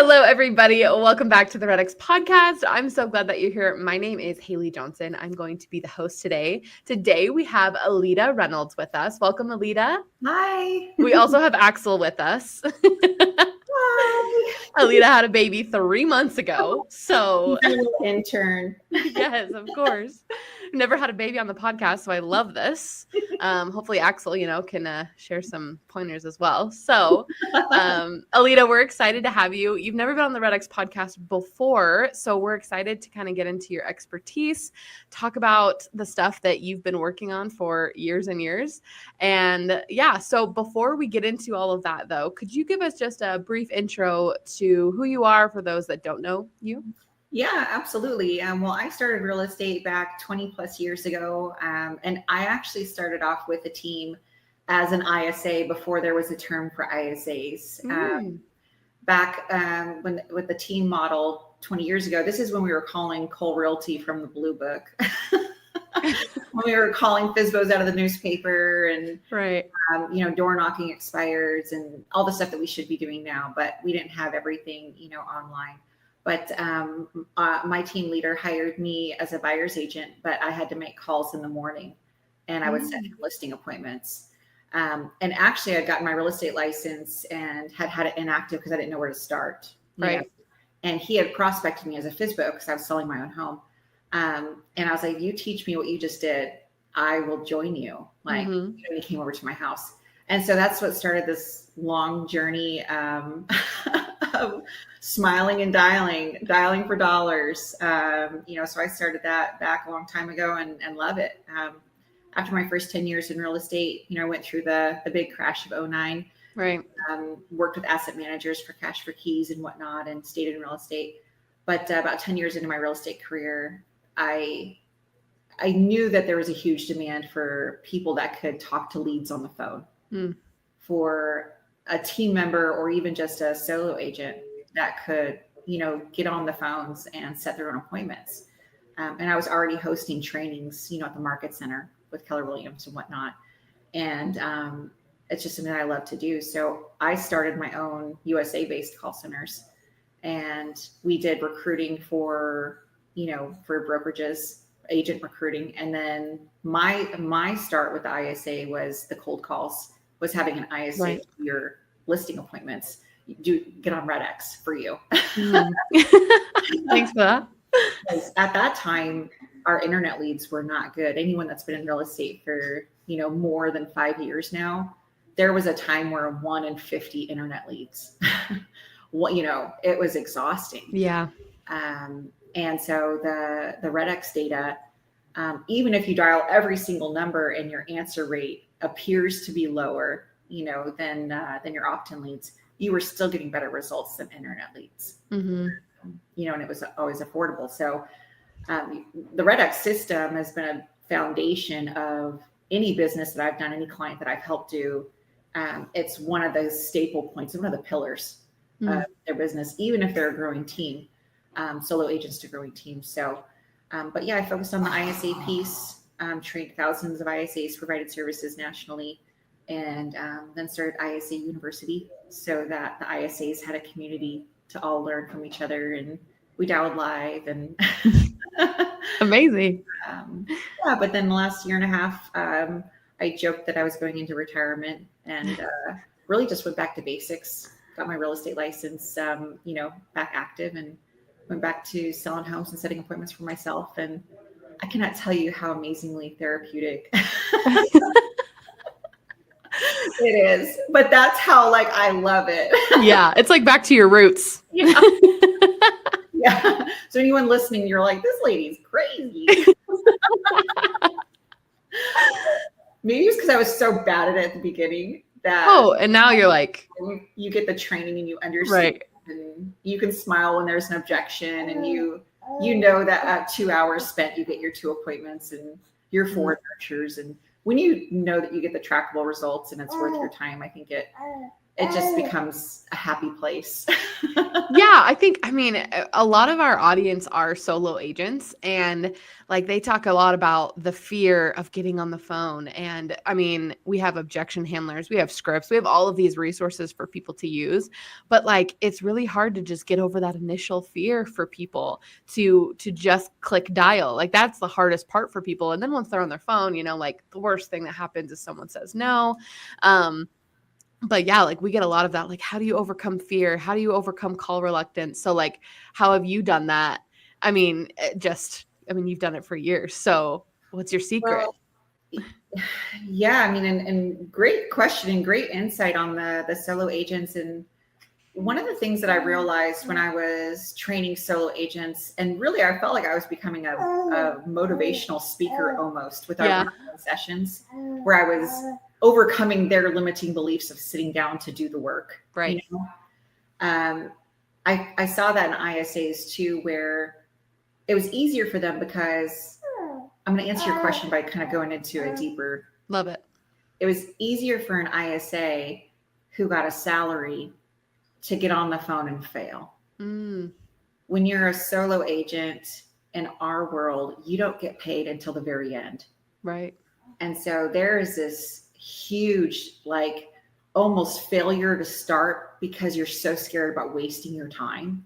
Hello, everybody. Welcome back to the REDX Podcast. I'm so glad that you're here. My name is Haley Johnson. I'm going to be the host today. Today, we have Aleta Reynolds with us. Welcome, Aleta. Hi. We also have Axel with us. Hi. Aleta had a baby 3 months ago. So, intern. Yes, of course. Never had a baby on the podcast, so I love this. Hopefully Axel, can share some pointers as well. So, Aleta, we're excited to have you. You've never been on the REDX podcast before, so we're excited to kind of get into your expertise, talk about the stuff that you've been working on for years and years. And yeah, so before we get into all of that, though, could you give us just a brief intro to who you are for those that don't know you? Yeah, absolutely. Well, I started real estate back 20 plus years ago. And I actually started off with a team as an ISA before there was a term for ISAs. Back when with the team model 20 years ago, this is when we were calling Cole Realty from the Blue Book. When we were calling FSBOs out of the newspaper and, right. Door knocking expires and all the stuff that we should be doing now, but we didn't have everything, online. But my team leader hired me as a buyer's agent, but I had to make calls in the morning and I would set listing appointments. And actually I'd gotten my real estate license and had it inactive because I didn't know where to start. Right. And he had prospected me as a FSBO because I was selling my own home. And I was like, you teach me what you just did, I will join you. Like, he came over to my house. And so that's what started this long journey of smiling and dialing for dollars. So I started that back a long time ago and love it. After my first 10 years in real estate, I went through the big crash of 2009. Right. Worked with asset managers for cash for keys and whatnot and stayed in real estate. But about 10 years into my real estate career, I knew that there was a huge demand for people that could talk to leads on the phone. For a team member or even just a solo agent that could, get on the phones and set their own appointments. And I was already hosting trainings, at the Market Center with Keller Williams and whatnot. And it's just something that I love to do. So I started my own USA-based call centers, and we did recruiting for brokerages, agent recruiting. And then my start with the ISA was the cold calls, was having an ISA right. for your listing appointments. Do get on REDX for you. Thanks for that. At that time, our internet leads were not good. Anyone that's been in real estate for, more than 5 years now, there was a time where 1 in 50 internet leads, it was exhausting. Yeah. And so the REDX data, even if you dial every single number and your answer rate appears to be lower, than your opt-in leads, you were still getting better results than internet leads. And it was always affordable. So the REDX system has been a foundation of any business that I've done, any client that I've helped do. It's one of the staple points, one of the pillars of their business, even if they're a growing team. Solo agents to growing teams. So, but yeah, I focused on the ISA piece, trained thousands of ISAs, provided services nationally, and then started ISA University so that the ISAs had a community to all learn from each other, and we dialed live and amazing. But then the last year and a half, I joked that I was going into retirement and really just went back to basics, got my real estate license, back active, and went back to selling homes and setting appointments for myself. And I cannot tell you how amazingly therapeutic it is, but that's how I love it. Yeah. It's like back to your roots. Yeah. Yeah. So anyone listening, you're like, this lady's crazy. Maybe it's because I was so bad at it at the beginning that. Oh, and now you're like, you get the training and you understand. Right. And you can smile when there's an objection, and you know that at 2 hours spent, you get your 2 appointments and your 4 nurtures. And when you know that you get the trackable results and it's worth your time, I think it just becomes a happy place. Yeah, I mean, a lot of our audience are solo agents, and like they talk a lot about the fear of getting on the phone. And I mean, we have objection handlers, we have scripts, we have all of these resources for people to use. But like, it's really hard to just get over that initial fear for people to just click dial. Like that's the hardest part for people. And then once they're on their phone, like the worst thing that happens is someone says no. But yeah, like we get a lot of that. Like, how do you overcome fear? How do you overcome call reluctance? So like, how have you done that? I mean, you've done it for years. So what's your secret? Well, yeah, I mean, and great question and great insight on the solo agents. And one of the things that I realized when I was training solo agents, and really I felt like I was becoming a motivational speaker almost with our one-on-one sessions, where I was overcoming their limiting beliefs of sitting down to do the work. Right. I saw that in ISAs too, where it was easier for them because I'm going to answer your question by kind of going into a deeper. Love it. It was easier for an ISA who got a salary to get on the phone and fail. When you're a solo agent in our world, you don't get paid until the very end. Right. And so there is this huge, like almost failure to start because you're so scared about wasting your time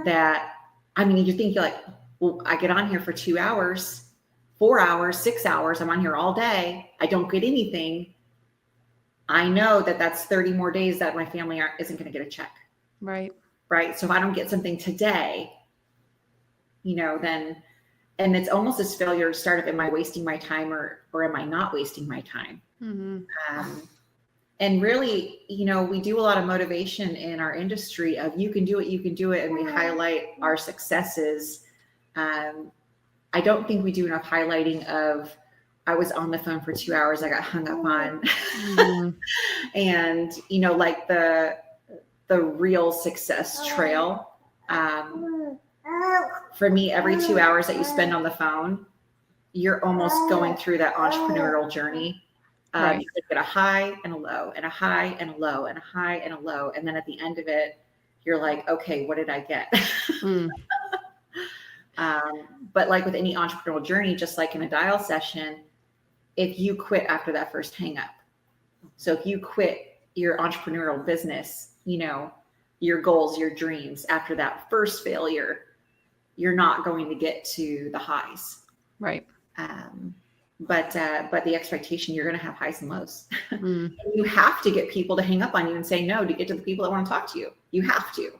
that, I mean, you think you're like, well, I get on here for 2 hours, 4 hours, 6 hours. I'm on here all day. I don't get anything. I know that that's 30 more days that my family isn't going to get a check. Right. Right. So if I don't get something today, then, and it's almost this failure to start of, am I wasting my time or am I not wasting my time? And really, we do a lot of motivation in our industry of you can do it. And we highlight our successes. I don't think we do enough highlighting of, I was on the phone for 2 hours, I got hung up on. And, like the real success trail. For me, every 2 hours that you spend on the phone, you're almost going through that entrepreneurial journey. Right. You could get a high and a low and a high and a low and a high and a low. And then at the end of it, you're like, okay, what did I get? But like with any entrepreneurial journey, just like in a dial session, if you quit after that first hang up, so if you quit your entrepreneurial business, your goals, your dreams after that first failure, you're not going to get to the highs. Right. But the expectation, you're going to have highs and lows. You have to get people to hang up on you and say no to get to the people that want to talk to you. You have to.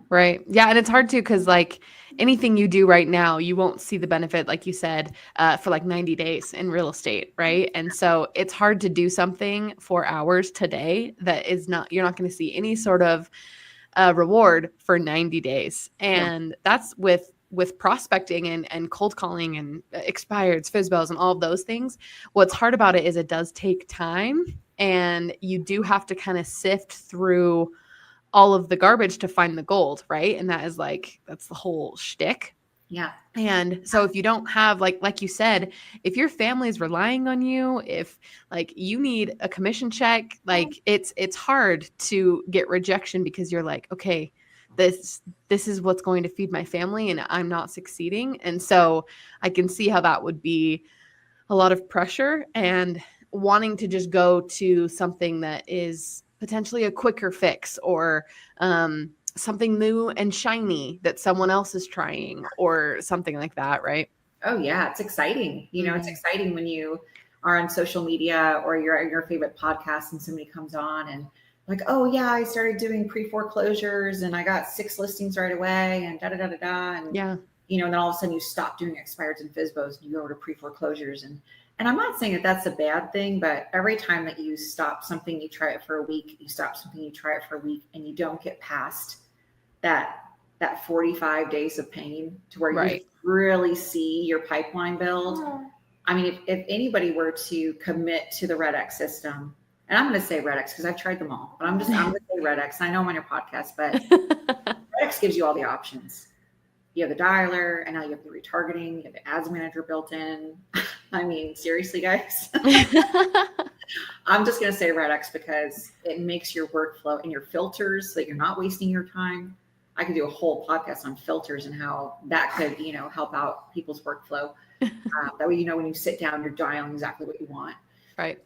Right. Yeah. And it's hard too, because like anything you do right now, you won't see the benefit, like you said, for like 90 days in real estate. Right. And so it's hard to do something for hours today that is not, you're not going to see any sort of reward for 90 days. And that's with prospecting and cold calling and expireds, FSBOs and all of those things. What's hard about it is it does take time, and you do have to kind of sift through all of the garbage to find the gold, right? And that's the whole shtick. Yeah. And so if you don't have, like you said, if your family is relying on you, if like you need a commission check, like it's hard to get rejection because you're like, okay, this is what's going to feed my family and I'm not succeeding. And so I can see how that would be a lot of pressure and wanting to just go to something that is potentially a quicker fix or something new and shiny that someone else is trying or something like that, right? Oh yeah, it's exciting. It's exciting when you are on social media or you're at your favorite podcast and somebody comes on and like, oh yeah, I started doing pre-foreclosures and I got 6 listings right away and da-da-da-da-da. And, and then all of a sudden you stop doing expireds and FSBOs and you go to pre-foreclosures. And I'm not saying that that's a bad thing, but every time that you stop something, you try it for a week, you stop something, you try it for a week, and you don't get past that 45 days of pain to where you really see your pipeline build. I mean, if anybody were to commit to the REDX system, and I'm going to say REDX because I've tried them all, but I'm going to say REDX. I know I'm on your podcast, but REDX gives you all the options. You have the dialer, and now you have the retargeting, you have the ads manager built in. I mean, seriously, guys. I'm just going to say REDX because it makes your workflow and your filters so that you're not wasting your time. I could do a whole podcast on filters and how that could, help out people's workflow. That way, when you sit down, you're dialing exactly what you want. Right.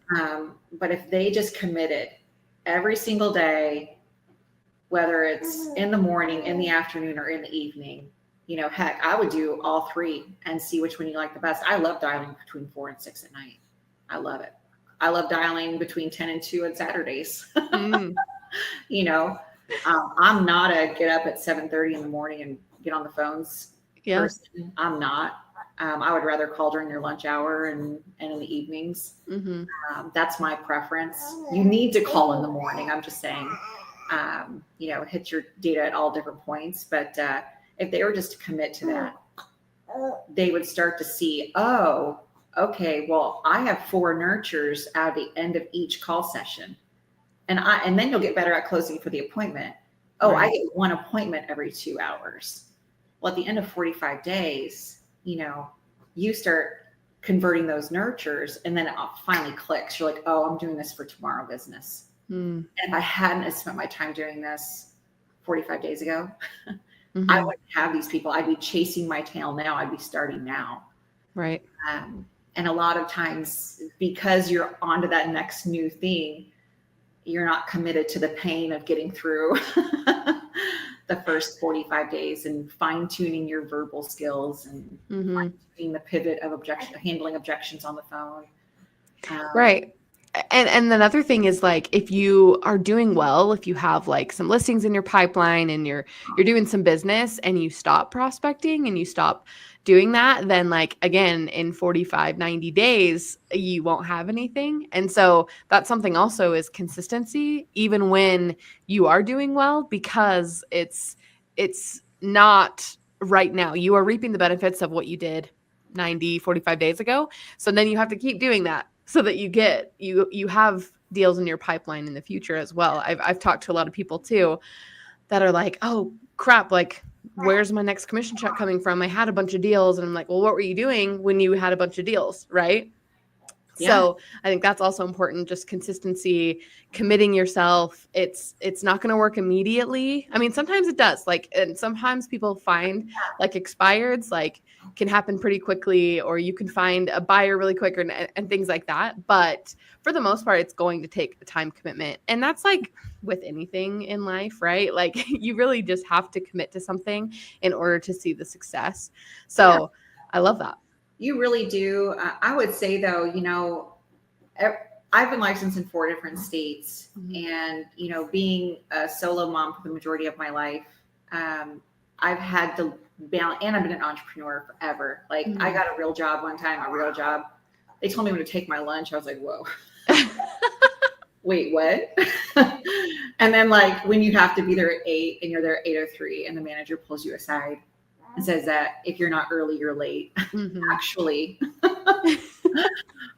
But if they just committed every single day, whether it's in the morning, in the afternoon, or in the evening, heck, I would do all three and see which one you like the best. I love dialing between 4 and 6 at night. I love it. I love dialing between 10 and 2 on Saturdays. I'm not a get up at 7:30 in the morning and get on the phones person. I'm not. I would rather call during your lunch hour and in the evenings. That's my preference. You need to call in the morning. I'm just saying, hit your data at all different points. But if they were just to commit to that, they would start to see, oh, okay, well, I have 4 nurtures at the end of each call session. And then you'll get better at closing for the appointment. Oh, right. I get 1 appointment every 2 hours. Well, at the end of 45 days, you start converting those nurtures, and then it finally clicks. You're like, oh, I'm doing this for tomorrow business. And if I hadn't spent my time doing this 45 days ago, I wouldn't have these people. I'd be chasing my tail now. I'd be starting now. Right. And a lot of times, because you're onto that next new thing, you're not committed to the pain of getting through the first 45 days and fine-tuning your verbal skills and fine-tuning the pivot of handling objections on the phone. Right. And another thing is, like, if you are doing well, if you have like some listings in your pipeline and you're doing some business and you stop prospecting and you stop doing that, then like, again, in 45, 90 days, you won't have anything. And so that's something also is consistency, even when you are doing well, because it's not right now. You are reaping the benefits of what you did 90, 45 days ago. So then you have to keep doing that so that you have deals in your pipeline in the future as well. I've talked to a lot of people too that are like, oh crap, like, where's my next commission check coming from? I had a bunch of deals. And I'm like, well, what were you doing when you had a bunch of deals? Right. Yeah. So I think that's also important. Just consistency, committing yourself. It's not going to work immediately. I mean, sometimes it does, and sometimes people find like expireds, like, can happen pretty quickly, or you can find a buyer really quick and things like that. But for the most part, it's going to take a time commitment. And that's like with anything in life, right? Like, you really just have to commit to something in order to see the success. So I love that. You really do. I would say though, I've been licensed in 4 different states, and, being a solo mom for the majority of my life, I've had to balance, and I've been an entrepreneur forever. Like, I got a real job one time, a real job. They told me when to take my lunch. I was like, whoa, wait, what? And then like, when you have to be there at 8 and you're there at 8:03 and the manager pulls you aside and says that if you're not early, you're late. Actually,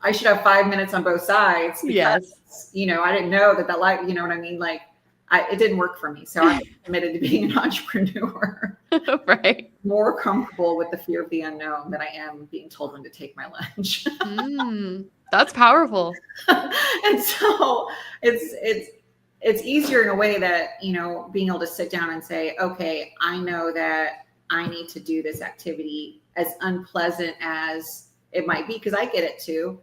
I should have 5 minutes on both sides because, I didn't know that light, you know what I mean? Like, it didn't work for me. So I'm committed to being an entrepreneur. Right. More comfortable with the fear of the unknown than I am being told when to take my lunch. That's powerful. And so it's easier in a way that, being able to sit down and say, okay, I know that I need to do this activity, as unpleasant as it might be, because I get it too.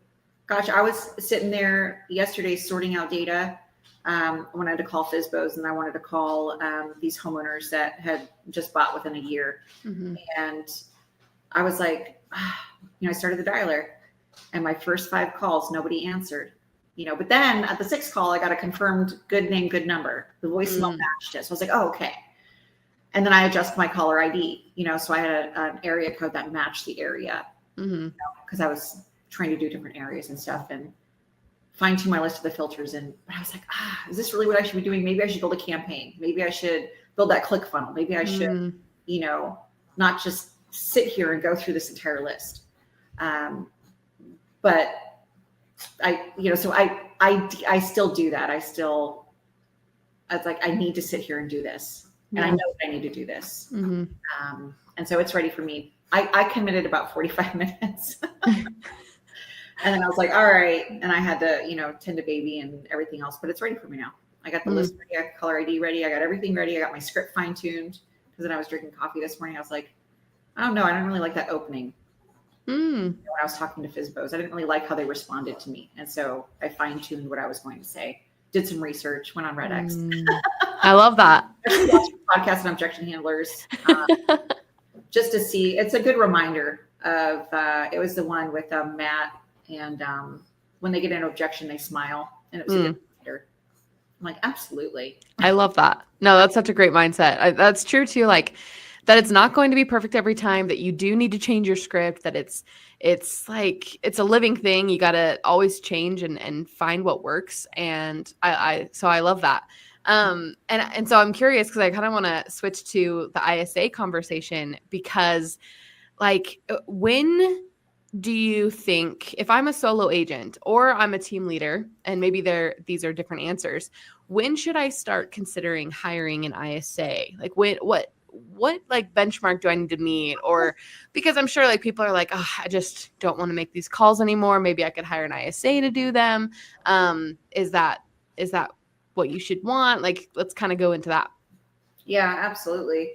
Gosh, I was sitting there yesterday sorting out data. I wanted to call FSBOs, and I wanted to call these homeowners that had just bought within a year. And I was like, I started the dialer, and my first 5 calls, nobody answered. But then at the 6th call, I got a confirmed good name, good number. The voicemail matched it. So I was like, oh, okay. And then I adjust my caller ID, so I had an area code that matched the area, because I was trying to do different areas and stuff and fine tune my list of the filters. But I was like, is this really what I should be doing? Maybe I should build a campaign. Maybe I should build that click funnel. Maybe I should, not just sit here and go through this entire list. But so I still do that. It's like, I need to sit here and do this. And I know that I need to do this. And so it's ready for me. I committed about 45 minutes. And then I was like, all right. And I had to, tend to baby and everything else, but it's ready for me now. I got the list ready. I got caller ID ready. I got everything ready. I got my script fine tuned because then I was drinking coffee this morning. I was like, I don't know. I don't really like that opening. When I was talking to FSBOs, I didn't really like how they responded to me. And so I fine tuned what I was going to say, did some research, went on REDX. I love that. Podcast and objection handlers, just to see. It's a good reminder of, it was the one with Matt, and when they get an objection, they smile. And it was a good reminder. I'm like, absolutely. I love that. No, that's such a great mindset. That's true too. Like that it's not going to be perfect every time, that you do need to change your script, that it's like, it's a living thing. You got to always change and find what works. And so I love that. And so I'm curious because I kind of want to switch to the ISA conversation, because like, when do you think, if I'm a solo agent or I'm a team leader, and maybe these are different answers, when should I start considering hiring an ISA? Like what like benchmark do I need to meet? Or because I'm sure like people are like, oh, I just don't want to make these calls anymore. Maybe I could hire an ISA to do them. Is that what you should want? Like, let's kind of go into that. Yeah, absolutely.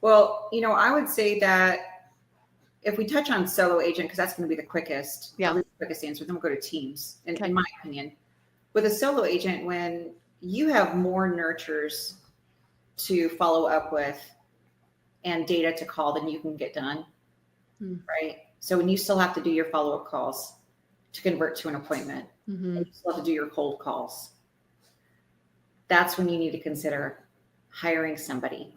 Well, I would say that if we touch on solo agent, because that's going to be the quickest, quickest answer, then we'll go to teams. And in my opinion, with a solo agent, when you have more nurtures to follow up with and data to call than you can get done, right? So when you still have to do your follow-up calls to convert to an appointment, and you still have to do your cold calls, that's when you need to consider hiring somebody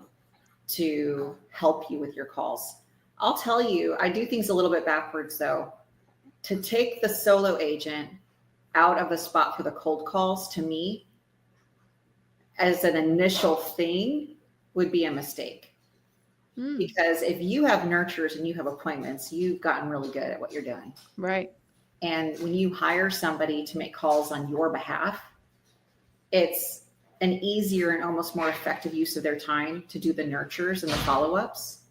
to help you with your calls. I'll tell you, I do things a little bit backwards though. To take the solo agent out of the spot for the cold calls, to me, as an initial thing, would be a mistake. Because if you have nurtures and you have appointments, you've gotten really good at what you're doing. Right. And when you hire somebody to make calls on your behalf, it's an easier and almost more effective use of their time to do the nurtures and the follow-ups.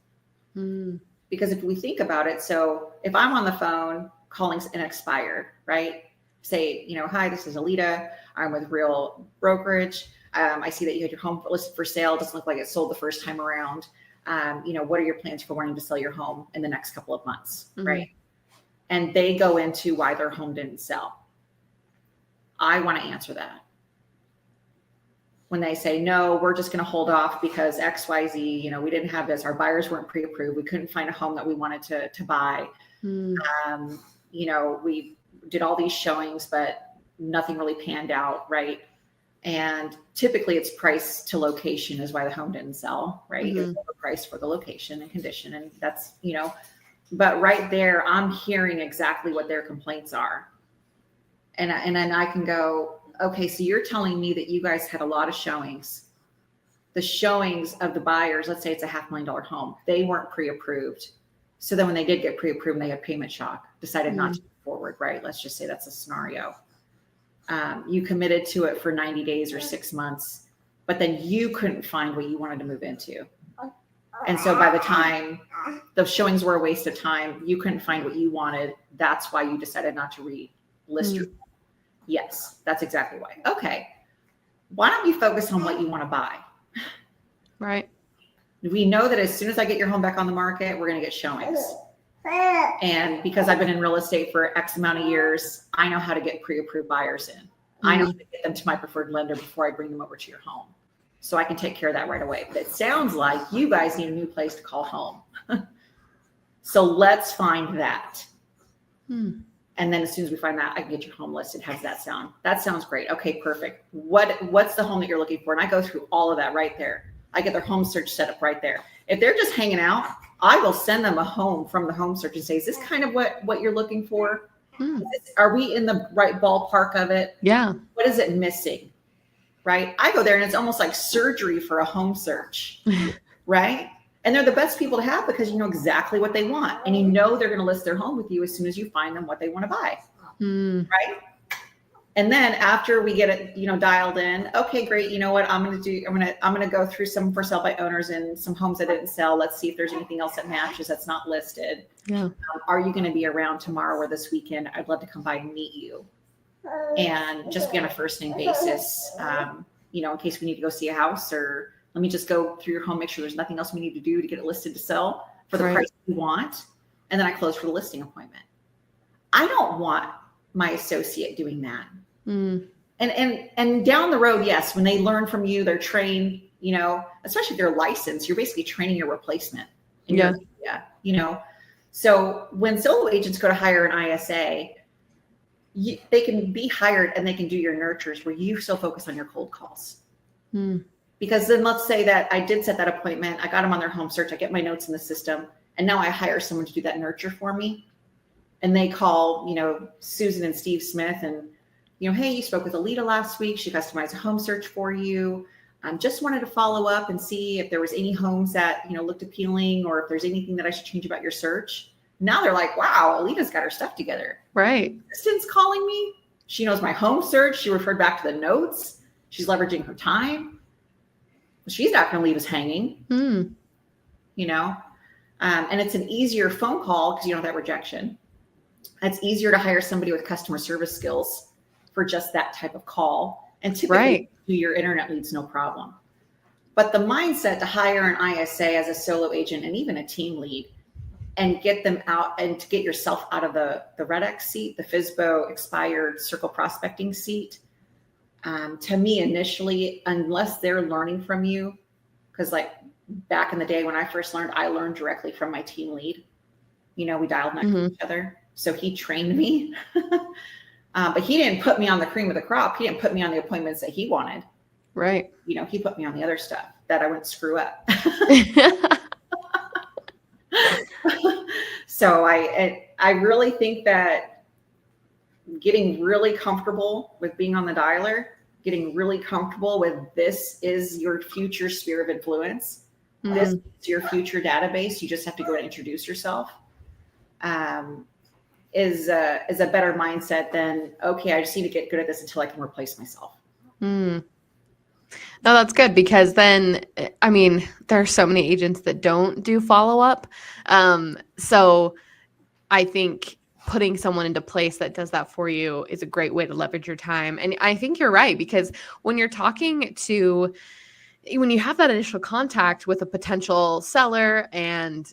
Because if we think about it, so if I'm on the phone calling an expired, right? Say, hi, this is Aleta. I'm with Real Brokerage. I see that you had your home listed for sale. It doesn't look like it sold the first time around. What are your plans for wanting to sell your home in the next couple of months, right? And they go into why their home didn't sell. I want to answer that. When they say, no, we're just going to hold off because XYZ, we didn't have this. Our buyers weren't pre-approved. We couldn't find a home that we wanted to buy. We did all these showings, but nothing really panned out, right? And typically it's price to location is why the home didn't sell, right? It's overpriced for the location and condition. And that's, but right there, I'm hearing exactly what their complaints are. And then I can go, okay, so you're telling me that you guys had a lot of showings. The showings of the buyers, let's say it's a $500,000 home, they weren't pre-approved. So then when they did get pre-approved and they had payment shock, decided not to move forward, right? Let's just say that's a scenario. You committed to it for 90 days or 6 months, but then you couldn't find what you wanted to move into. And so by the time the showings were a waste of time, you couldn't find what you wanted. That's why you decided not to relist your home. Yes, that's exactly why. Okay. Why don't you focus on what you want to buy? Right. We know that as soon as I get your home back on the market, we're going to get showings. And because I've been in real estate for X amount of years, I know how to get pre-approved buyers in. I know how to get them to my preferred lender before I bring them over to your home. So I can take care of that right away. But it sounds like you guys need a new place to call home. So let's find that. And then as soon as we find that, I can get your home listed. How does that sound? That sounds great. Okay, perfect. What's the home that you're looking for? And I go through all of that right there. I get their home search set up right there. If they're just hanging out, I will send them a home from the home search and say, is this kind of what you're looking for? Are we in the right ballpark of it? Yeah. What is it missing? Right? I go there and it's almost like surgery for a home search, right? And they're the best people to have because you know exactly what they want. And they're going to list their home with you as soon as you find them what they want to buy. Right? And then after we get it, dialed in, okay, great. You know what I'm going to go through some for sale by owners and some homes that didn't sell. Let's see if there's anything else that matches that's not listed. Yeah. Are you going to be around tomorrow or this weekend? I'd love to come by and meet you. And just be on a first name basis, in case we need to go see a house, or let me just go through your home, make sure there's nothing else we need to do to get it listed to sell for the price you want. And then I close for the listing appointment. I don't want my associate doing that. And down the road, yes, when they learn from you, they're trained, especially if they're licensed, you're basically training your replacement. So when solo agents go to hire an ISA, they can be hired and they can do your nurtures where you still focus on your cold calls. Because then let's say that I did set that appointment, I got them on their home search, I get my notes in the system, and now I hire someone to do that nurture for me. And they call, Susan and Steve Smith and, hey, you spoke with Aleta last week. She customized a home search for you. Just wanted to follow up and see if there was any homes that, looked appealing, or if there's anything that I should change about your search. Now they're like, wow, Aleta's got her stuff together. Right. Assistant's calling me. She knows my home search. She referred back to the notes. She's leveraging her time. She's not going to leave us hanging, and it's an easier phone call because you don't have that rejection. It's easier to hire somebody with customer service skills for just that type of call. And typically do your internet leads, no problem. But the mindset to hire an ISA as a solo agent and even a team lead and get them out and to get yourself out of the REDX seat, the FSBO expired circle prospecting seat, to me initially, unless they're learning from you, because like back in the day when I first learned, I learned directly from my team lead. We dialed next to each other. So he trained me, but he didn't put me on the cream of the crop. He didn't put me on the appointments that he wanted. Right. He put me on the other stuff that I wouldn't screw up. So I really think that getting really comfortable with being on the dialer, getting really comfortable with this is your future sphere of influence. This is your future database. You just have to go and introduce yourself. Is a better mindset than, okay, I just need to get good at this until I can replace myself. No, that's good, because then, I mean, there are so many agents that don't do follow-up. So I think putting someone into place that does that for you is a great way to leverage your time. And I think you're right, because when you have that initial contact with a potential seller and,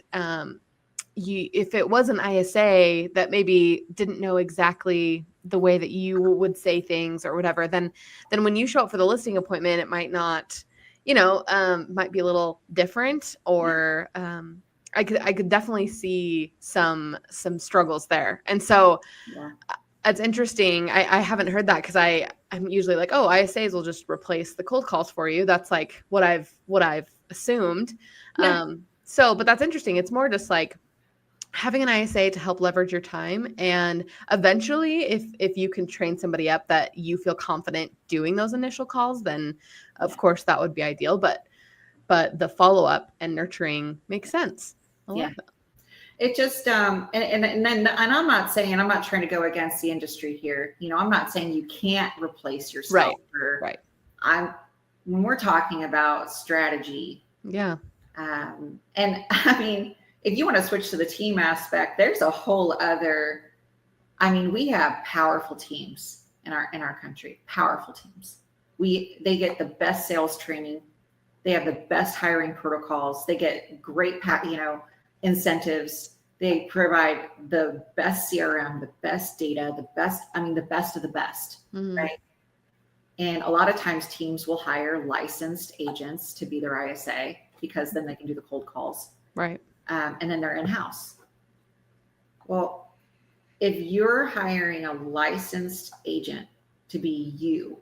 if it was an ISA that maybe didn't know exactly the way that you would say things or whatever, then when you show up for the listing appointment, it might not, might be a little different, or I could definitely see some struggles there. And so it's interesting. I haven't heard that, because I'm usually like, oh, ISAs will just replace the cold calls for you. That's like what I've assumed. Yeah. But that's interesting. It's more just like having an ISA to help leverage your time. And eventually, if you can train somebody up that you feel confident doing those initial calls, then of course that would be ideal. But the follow-up and nurturing makes sense. I love that. It just, and I'm not trying to go against the industry here. I'm not saying you can't replace yourself. Right. When we're talking about strategy. Yeah. And I mean, if you want to switch to the team aspect, there's a whole other, we have powerful teams in our country, powerful teams. They get the best sales training. They have the best hiring protocols. They get great, incentives. They provide the best CRM, the best data, the best of the best, right? And a lot of times teams will hire licensed agents to be their ISA, because then they can do the cold calls. Right. And then they're in-house. Well, if you're hiring a licensed agent to be you,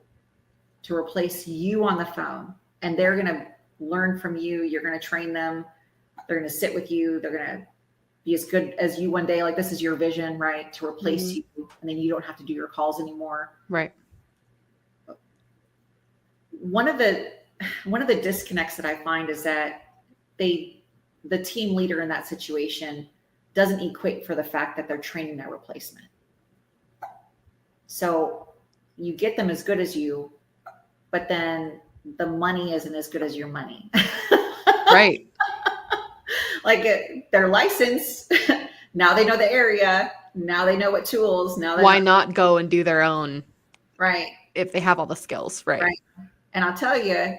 to replace you on the phone, and they're going to learn from you, you're going to train them, they're going to sit with you, they're going to be as good as you one day, like this is your vision, right? To replace you, and then you don't have to do your calls anymore. Right. One of the disconnects that I find is that the team leader in that situation doesn't equate for the fact that they're training their replacement. So you get them as good as you, but then the money isn't as good as your money. Right. Like they're licensed. Now they know the area. Now they know what tools. Now why not go and do their own? Right. If they have all the skills. Right. And I'll tell you,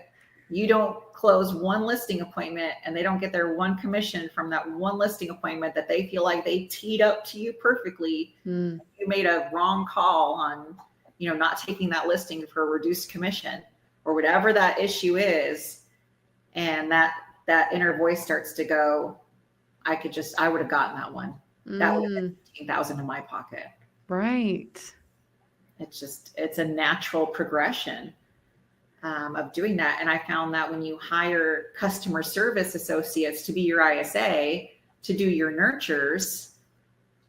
you don't close one listing appointment and they don't get their one commission from that one listing appointment that they feel like they teed up to you perfectly. You made a wrong call on, not taking that listing for a reduced commission or whatever that issue is. And that inner voice starts to go, I would have gotten that one. That would have been $15,000 in my pocket. Right. It's a natural progression of doing that. And I found that when you hire customer service associates to be your ISA, to do your nurtures,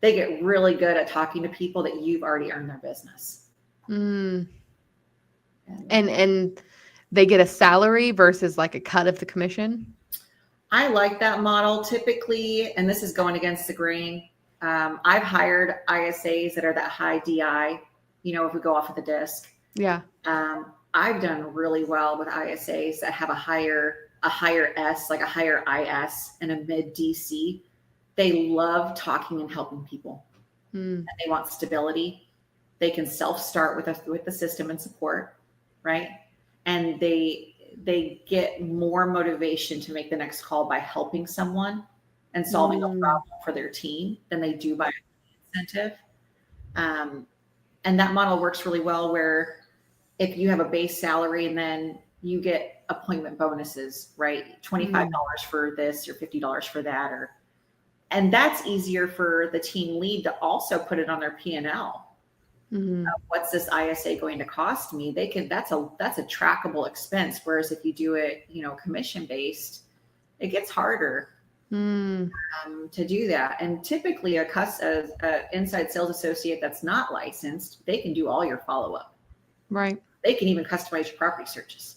they get really good at talking to people that you've already earned their business. And they get a salary versus like a cut of the commission. I like that model typically, and this is going against the grain. I've hired ISAs that are that high DI, if we go off of the disc. Yeah. I've done really well with ISAs that have a higher S, like a higher IS and a mid DC. They love talking and helping people. And they want stability. They can self-start with the system and support, right? And they get more motivation to make the next call by helping someone and solving a problem for their team than they do by incentive. And that model works really well where if you have a base salary and then you get appointment bonuses, right? $25 for this or $50 for that, and that's easier for the team lead to also put it on their P&L. What's this ISA going to cost me? That's a trackable expense. Whereas if you do it, commission based, it gets harder to do that. And typically a inside sales associate that's not licensed, they can do all your follow-up. Right. They can even customize your property searches.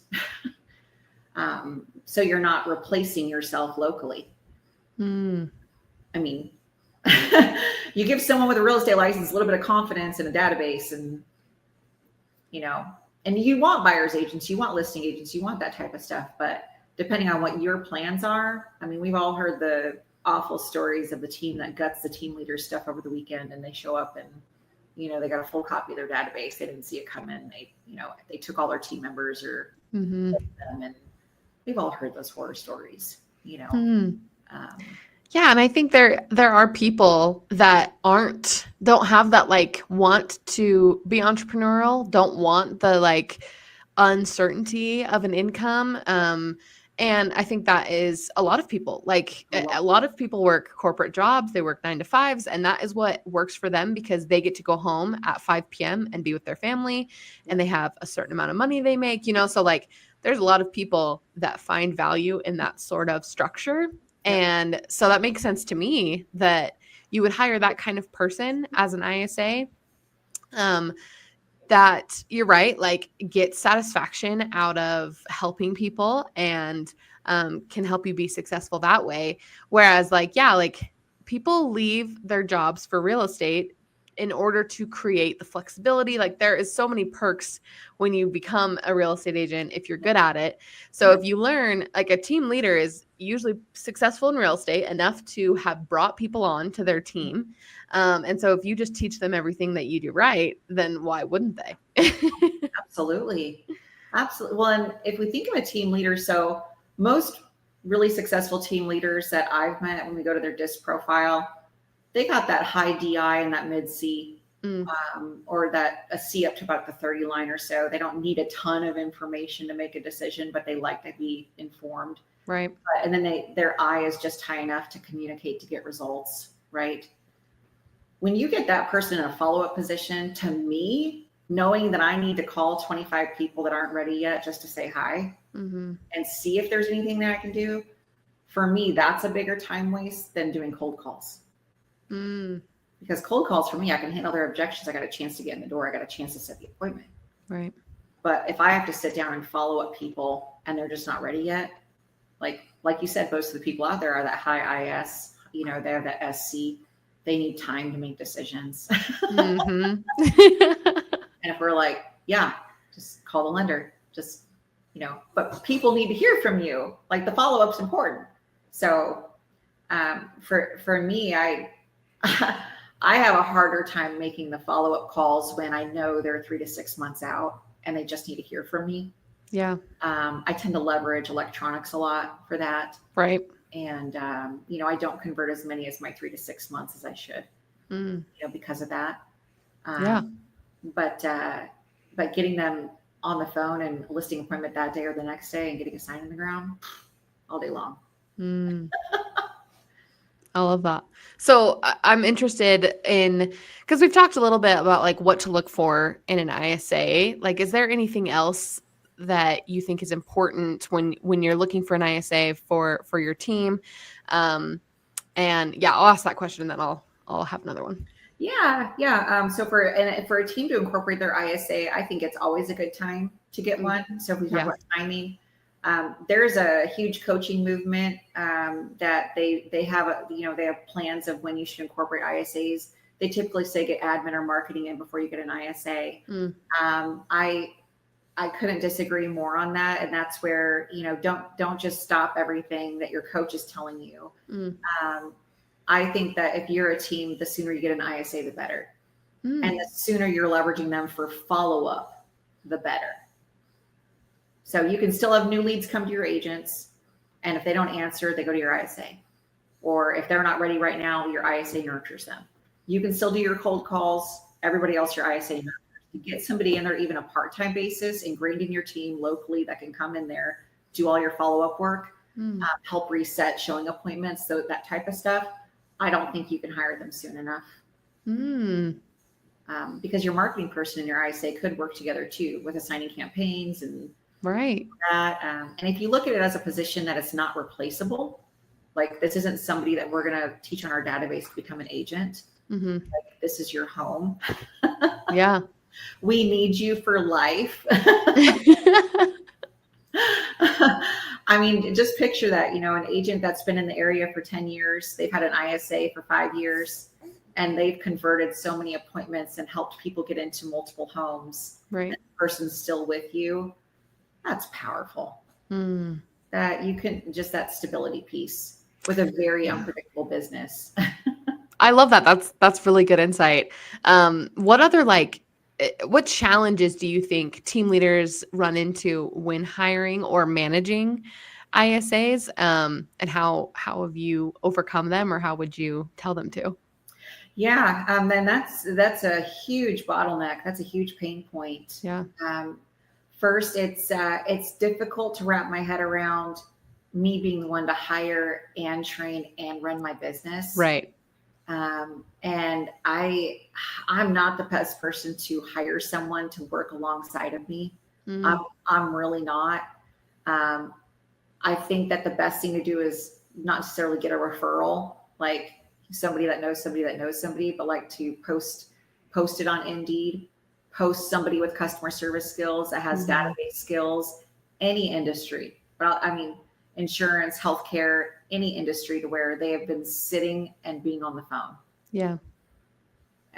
So you're not replacing yourself locally. I mean, you give someone with a real estate license a little bit of confidence in a database and you want buyer's agents, you want listing agents, you want that type of stuff. But depending on what your plans are, I mean, we've all heard the awful stories of the team that guts the team leader stuff over the weekend and they show up and, they got a full copy of their database. They didn't see it come in. They took all their team members or them, and we've all heard those horror stories, Yeah, and I think there are people that don't have that want to be entrepreneurial, don't want the uncertainty of an income. And I think that is a lot of people. A lot of people work corporate jobs, they work 9 to 5s, and that is what works for them because they get to go home at 5 p.m. and be with their family, and they have a certain amount of money they make, so there's a lot of people that find value in that sort of structure. And so that makes sense to me that you would hire that kind of person as an ISA, that you're right, get satisfaction out of helping people and can help you be successful that way. Whereas people leave their jobs for real estate in order to create the flexibility. There is so many perks when you become a real estate agent if you're good at it. So if you learn, a team leader is usually successful in real estate enough to have brought people on to their team. And so if you just teach them everything that you do right, then why wouldn't they? Absolutely. Well, and if we think of a team leader, so most really successful team leaders that I've met when we go to their DISC profile, they got that high DI and that mid C, or that a C up to about the 30 line or so. They don't need a ton of information to make a decision, but they like to be informed. Right. And then their I is just high enough to communicate to get results. Right. When you get that person in a follow-up position, to me, knowing that I need to call 25 people that aren't ready yet just to say hi and see if there's anything that I can do, for me, that's a bigger time waste than doing cold calls. Because cold calls for me, I can handle their objections. I got a chance to get in the door. I got a chance to set the appointment. Right. But if I have to sit down and follow up people and they're just not ready yet, like you said, most of the people out there are that high IS, they have that SC. They need time to make decisions. And if we're yeah, just call the lender. Just, but people need to hear from you. Like the follow-up's important. So for me, I I have a harder time making the follow-up calls when I know they're 3 to 6 months out and they just need to hear from me. Yeah. I tend to leverage electronics a lot for that. Right. And, I don't convert as many as my 3 to 6 months as I should, because of that. Yeah. But getting them on the phone and listing appointment that day or the next day and getting a sign in the ground all day long. I love that. So I'm interested in, because we've talked a little bit about like what to look for in an ISA. Like, is there anything else that you think is important when you're looking for an ISA for your team? And yeah, I'll ask that question and then I'll have another one. Yeah. So for a team to incorporate their ISA, I think it's always a good time to get one. So if we talk about timing, there's a huge coaching movement that they have, they have plans of when you should incorporate ISAs. They typically say get admin or marketing in before you get an ISA. I couldn't disagree more on that. And that's where, don't just stop everything that your coach is telling you. I think that if you're a team, the sooner you get an ISA, the better. And the sooner you're leveraging them for follow-up, the better. So you can still have new leads come to your agents. And if they don't answer, they go to your ISA. Or if they're not ready right now, your ISA nurtures them. You can still do your cold calls. Everybody else, your ISA nurtures. To get somebody in there, even a part-time basis, ingrained in your team locally that can come in there, do all your follow-up work, help reset showing appointments, so that type of stuff. I don't think you can hire them soon enough. Because your marketing person and your ISA could work together too with assigning campaigns and that. And if you look at it as a position that it's not replaceable, like this isn't somebody that we're going to teach on our database to become an agent. Like this is your home. Yeah. We need you for life. I mean, just picture that, an agent that's been in the area for 10 years, they've had an ISA for 5 years, and they've converted so many appointments and helped people get into multiple homes. Right. And the person's still with you. That's powerful. That you can just that stability piece with a very unpredictable business. I love that. That's really good insight. What challenges do you think team leaders run into when hiring or managing ISAs? And how have you overcome them, or how would you tell them to? Yeah. And that's a huge bottleneck. That's a huge pain point. Yeah. First, it's difficult to wrap my head around me being the one to hire and train and run my business. Right. And I'm not the best person to hire someone to work alongside of me. I'm really not. I think that the best thing to do is not necessarily get a referral, like somebody that knows somebody that knows somebody, but like to post it on Indeed, post somebody with customer service skills that has database skills, any industry. But I mean, insurance, healthcare, any industry, to where they have been sitting and being on the phone. Yeah.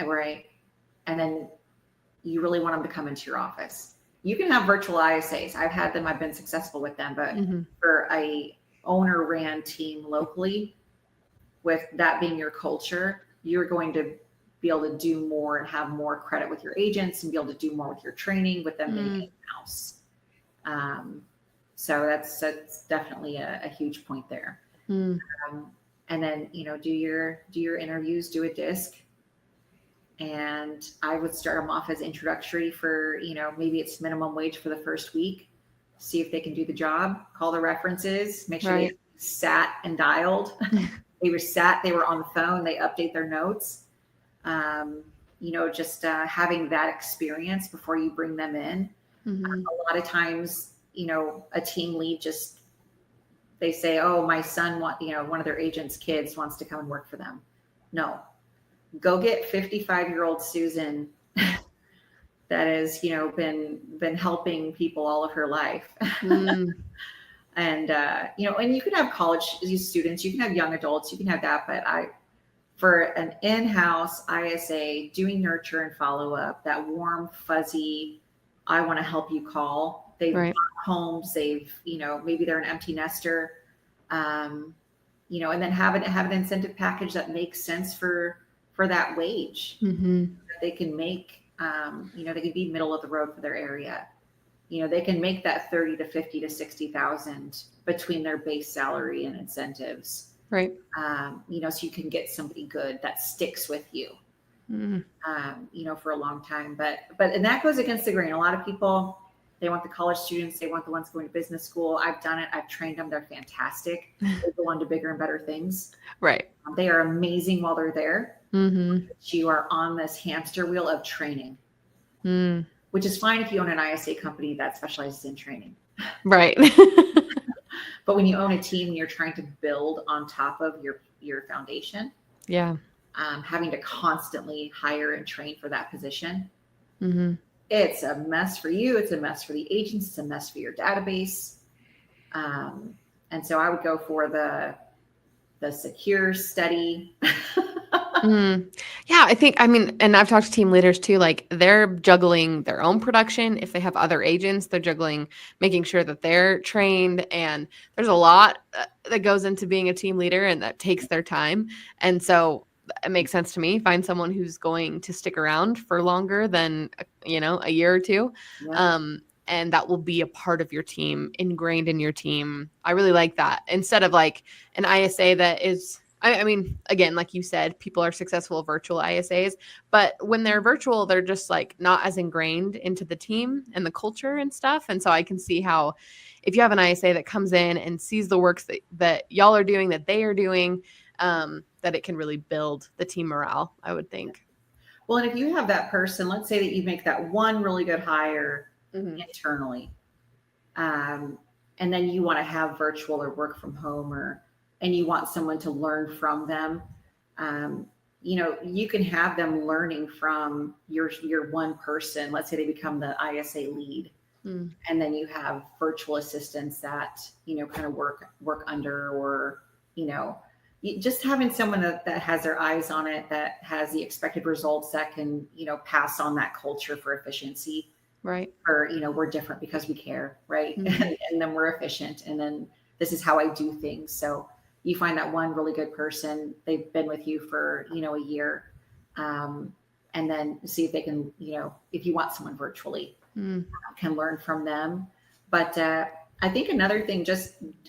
Right. And then you really want them to come into your office. You can have virtual ISAs. I've had them. I've been successful with them. But for a owner ran team locally, with that being your culture, you're going to be able to do more and have more credit with your agents and be able to do more with your training with them being in-house. So that's definitely a huge point there. And then, do your interviews, do a disc. And I would start them off as introductory for, maybe it's minimum wage for the first week. See if they can do the job, call the references, make sure they sat and dialed. They were on the phone, they update their notes. Just having that experience before you bring them in. A lot of times, a team lead they say, oh, my son one of their agent's kids wants to come and work for them. No, go get 55-year-old Susan that has, been helping people all of her life. And, and you can have college students, you can have young adults, you can have that, but for an in-house ISA, doing nurture and follow up, that warm, fuzzy, I want to help you call. They've Right. bought homes. They've, maybe they're an empty nester, and then have an incentive package that makes sense for that wage Mm-hmm. that they can make. They can be middle of the road for their area. They can make that 30 to 50 to 60,000 between their base salary and incentives. Right. So you can get somebody good that sticks with you, Mm. for a long time. And that goes against the grain. A lot of people, they want the college students, they want the ones going to business school. I've done it. I've trained them. They're fantastic. They go on to bigger and better things. Right. They are amazing while they're there. Mm-hmm. But you are on this hamster wheel of training, Mm. which is fine if you own an ISA company that specializes in training. Right. But when you own a team, you're trying to build on top of your foundation. Yeah. Having to constantly hire and train for that position. Mm-hmm. It's a mess for you. It's a mess for the agents. It's a mess for your database. And so I would go for the secure, steady. Yeah, and I've talked to team leaders too, like they're juggling their own production. If they have other agents, they're juggling making sure that they're trained. And there's a lot that goes into being a team leader, and that takes their time. And so it makes sense to me. Find someone who's going to stick around for longer than, a year or two. Yeah. And that will be a part of your team, ingrained in your team. I really like that. Instead of like an ISA that is, again, like you said, people are successful virtual ISAs, but when they're virtual, they're just like not as ingrained into the team and the culture and stuff. And so I can see how if you have an ISA that comes in and sees the works that y'all are doing, that they are doing, that it can really build the team morale, I would think. Well, and if you have that person, let's say that you make that one really good hire internally, and then you want to have virtual or work from home, and you want someone to learn from them, you can have them learning from your one person. Let's say they become the ISA lead, and then you have virtual assistants that kind of work under, or just having someone that has their eyes on it, that has the expected results, that can pass on that culture for efficiency. Right. Or we're different because we care, right? And then we're efficient, and then this is how I do things. So you find that one really good person, they've been with you for a year, and then see if they can, if you want someone virtually, can learn from them. But I think another thing,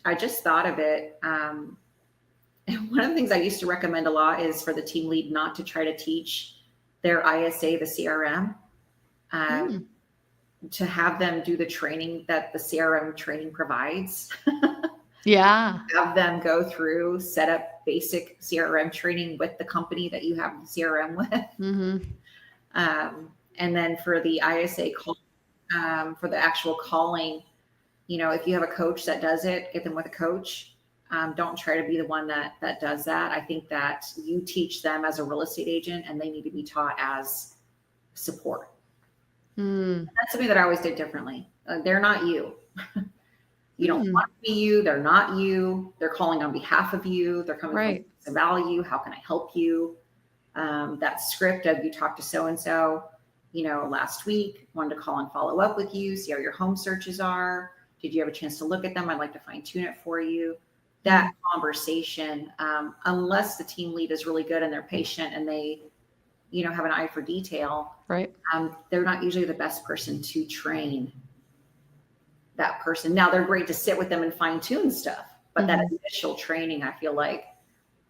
I just thought of it. One of the things I used to recommend a lot is for the team lead not to try to teach their ISA the CRM, to have them do the training that the CRM training provides. Yeah. Have them go through, set up basic CRM training with the company that you have the CRM with. And then for the ISA call, for the actual calling, if you have a coach that does it, get them with a coach. Don't try to be the one that does that. I think that you teach them as a real estate agent, and they need to be taught as support. That's something that I always did differently. They're not you. You don't want to be you. They're not you. They're calling on behalf of you. They're coming from value. How can I help you? That script of, you talked to so-and-so, last week, wanted to call and follow up with you, see how your home searches are. Did you have a chance to look at them? I'd like to fine tune it for you. That conversation, unless the team lead is really good and they're patient and they, have an eye for detail, right? They're not usually the best person to train that person. Now, they're great to sit with them and fine tune stuff, but that initial training, I feel like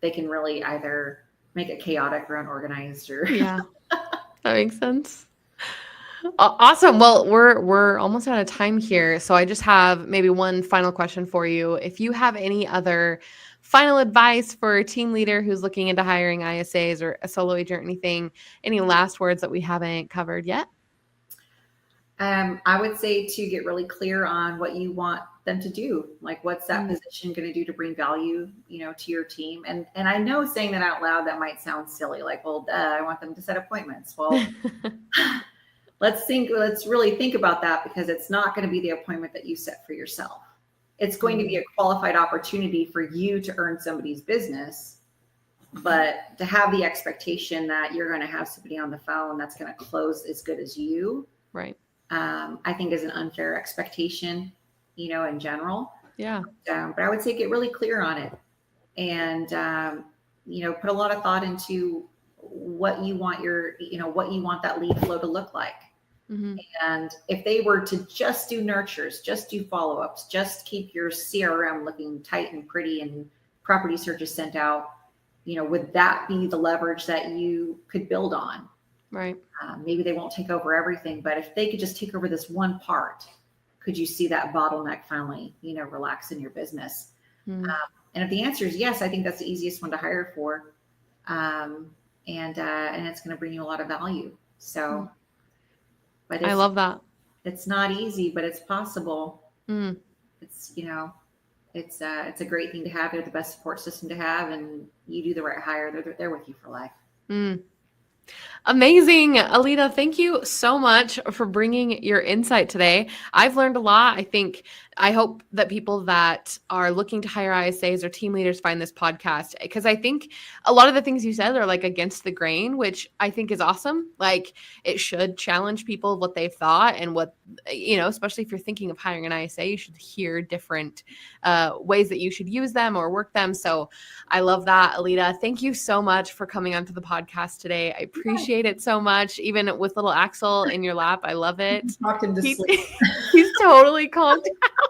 they can really either make it chaotic or unorganized, or yeah, that makes sense. Awesome. Well, we're almost out of time here, so I just have maybe one final question for you. If you have any other final advice for a team leader who's looking into hiring ISAs or a solo agent or anything, any last words that we haven't covered yet? I would say to get really clear on what you want them to do. Like, what's that position going to do to bring value, to your team? And I know saying that out loud, that might sound silly. Like, well, I want them to set appointments. Well, let's really think about that, because it's not going to be the appointment that you set for yourself. It's going to be a qualified opportunity for you to earn somebody's business, but to have the expectation that you're going to have somebody on the phone that's going to close as good as you. Right. I think is an unfair expectation, in general. Yeah. But I would say get really clear on it, and put a lot of thought into what you want what you want that lead flow to look like. Mm-hmm. And if they were to just do nurtures, just do follow-ups, just keep your CRM looking tight and pretty and property searches sent out, would that be the leverage that you could build on? Right. Maybe they won't take over everything, but if they could just take over this one part, could you see that bottleneck finally, relax in your business? Mm. And if the answer is yes, I think that's the easiest one to hire for. And it's going to bring you a lot of value. So, but I love that. It's not easy, but it's possible. Mm. It's, it's a great thing to have. They're the best support system to have, and you do the right hire. They're with you for life. Mm. Amazing. Aleta, thank you so much for bringing your insight today. I've learned a lot. I hope that people that are looking to hire ISAs or team leaders find this podcast, because I think a lot of the things you said are like against the grain, which I think is awesome. Like it should challenge people what they've thought, and what, especially if you're thinking of hiring an ISA, you should hear different ways that you should use them or work them. So I love that. Aleta, thank you so much for coming onto the podcast today. I appreciate it so much. Even with little Axel in your lap, I love it. Talked him to sleep. He's totally calmed out.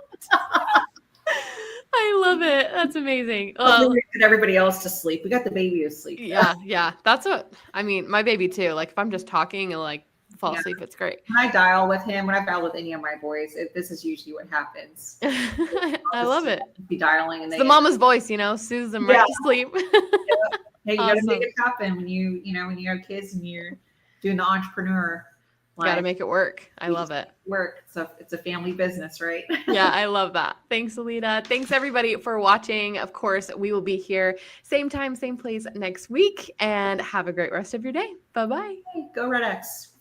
I love it. That's amazing. We get everybody else to sleep. We got the baby to sleep. Yeah. That's my baby too. Like if I'm just talking and like fall asleep, it's great. When I dial with him, when I dial with any of my boys, this is usually what happens. I love it. Be dialing, and it's the mama's voice, soothes them right to sleep. Hey, you gotta make it happen when you have kids and you're doing the entrepreneur. You gotta make it work. I love it. Work. So it's a family business, right? Yeah, I love that. Thanks, Aleta. Thanks everybody for watching. Of course, we will be here same time, same place next week, and have a great rest of your day. Bye-bye. Go REDX.